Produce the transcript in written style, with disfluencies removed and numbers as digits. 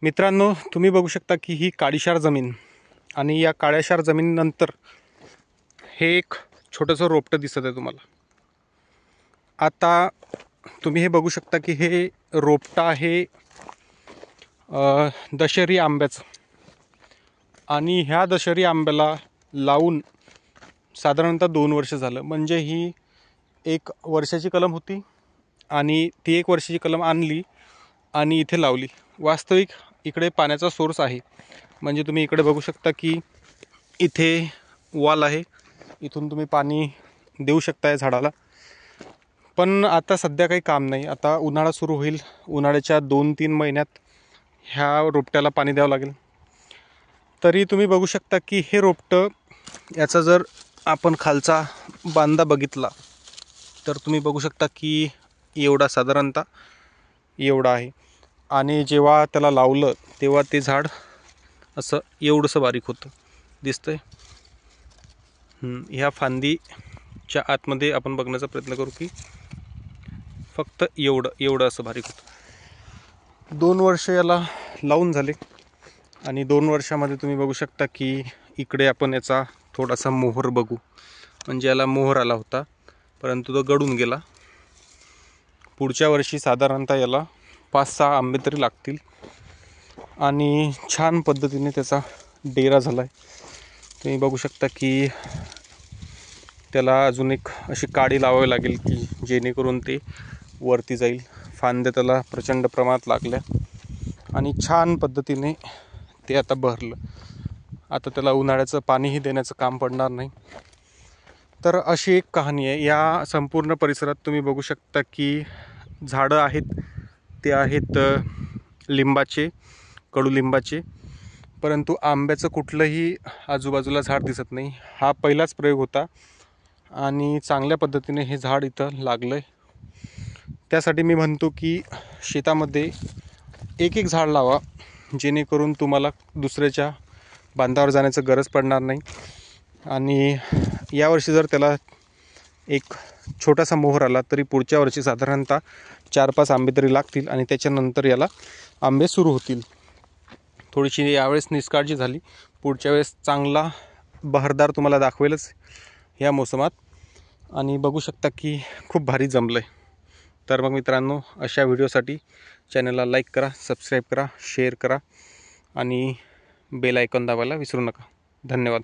मित्रांनो, तुम्ही बघू शकता की ही काळीशार जमीन आणि या काळ्याशार जमिनीनंतर हे एक छोटंसं रोपटं दिसत आहे तुम्हाला। आता तुम्ही हे बघू शकता की हे रोपटं आहे दशेरी आंब्याचं आणि ह्या दशेरी आंब्याला लावून साधारणतः 2 वर्ष झालं। म्हणजे ही 1 वर्षाची कलम होती आणि ती 1 वर्षाची कलम आणली आणि इथे लावली। वास्तविक इकडे पाण्याचा सोर्स आहे, म्हणजे तुम्ही इकडे बघू शकता की इथे वॉल आहे, इथून तुम्ही पाणी देऊ शकता या झाडाला। पण आता सध्या काही काम नाही, आता उन्हाळा सुरू होईल, उन्हाळ्याच्या 2-3 महिन्यात ह्या रोपट्याला पाणी द्यावं लागेल। तरी तुम्ही बघू शकता की हे रोपटं याचा जर आपण खालचा बांधा बघितला तर तुम्ही बघू शकता की एवढा साधारणतः एवढा आहे आणि जेव्हा त्याला लावलं तेव्हा ते झाड असं एवढंसं बारीक होतं, दिसतंय। ह्या फांदीच्या आतमध्ये आपण बघण्याचा प्रयत्न करू की फक्त एवढं असं बारीक होतं। 2 वर्ष याला लावून झाले आणि 2 वर्षामध्ये तुम्ही बघू शकता की इकडे आपण याचा थोडासा मोहर बघू, म्हणजे याला मोहर आला होता परंतु तो गळून गेला। पुढच्या वर्षी साधारणतः याला 5-6 आंबे तरी लागतील आणि छान पद्धतीने त्याचा डेरा झाला आहे। तुम्ही बघू शकता की त्याला अजून एक अशी काडी लावावी लागेल की जेणेकरून ते वरती जाईल। फांद्या त्याला प्रचंड प्रमाणात लागल्या आणि छान पद्धतीने ते आता बहरलं। आता त्याला उन्हाळ्याचं पाणीही देण्याचं काम पडणार नाही। तर अशी एक कहाणी आहे। या संपूर्ण परिसरात तुम्ही बघू शकता की झाडं आहेत, ते आहेत लिंबाचे, कडुलिंबाचे, परंतु आंब्याचं कुठलंही आजूबाजूला झाड दिसत नाही। हा पहिलाच प्रयोग होता आणि चांगल्या पद्धतीने हे झाड इथं लागलं आहे। त्यासाठी मी म्हणतो की शेतामध्ये एक झाड लावा, जेणेकरून तुम्हाला दुसऱ्याच्या बांधावर जाण्याचं गरज पडणार नाही। आणि यावर्षी जर त्याला एक छोटासा मोहर आला तरी पुढच्या वर्षी साधारणतः 4-5 आंबे तरी लागतील आणि त्याच्यानंतर याला आंबे सुरू होतील। थोडीशी यावेळेस निष्काळजी झाली, पुढच्या वेळेस चांगला बहरदार तुम्हाला दाखवेलच या मोसमात। आणि बघू शकता की खूप भारी जमलं आहे। तर मग मित्रांनो, अशा व्हिडिओसाठी चॅनलला लाईक करा, सबस्क्राईब करा, शेअर करा आणि बेल आयकॉन दाबायला विसरू नका। धन्यवाद।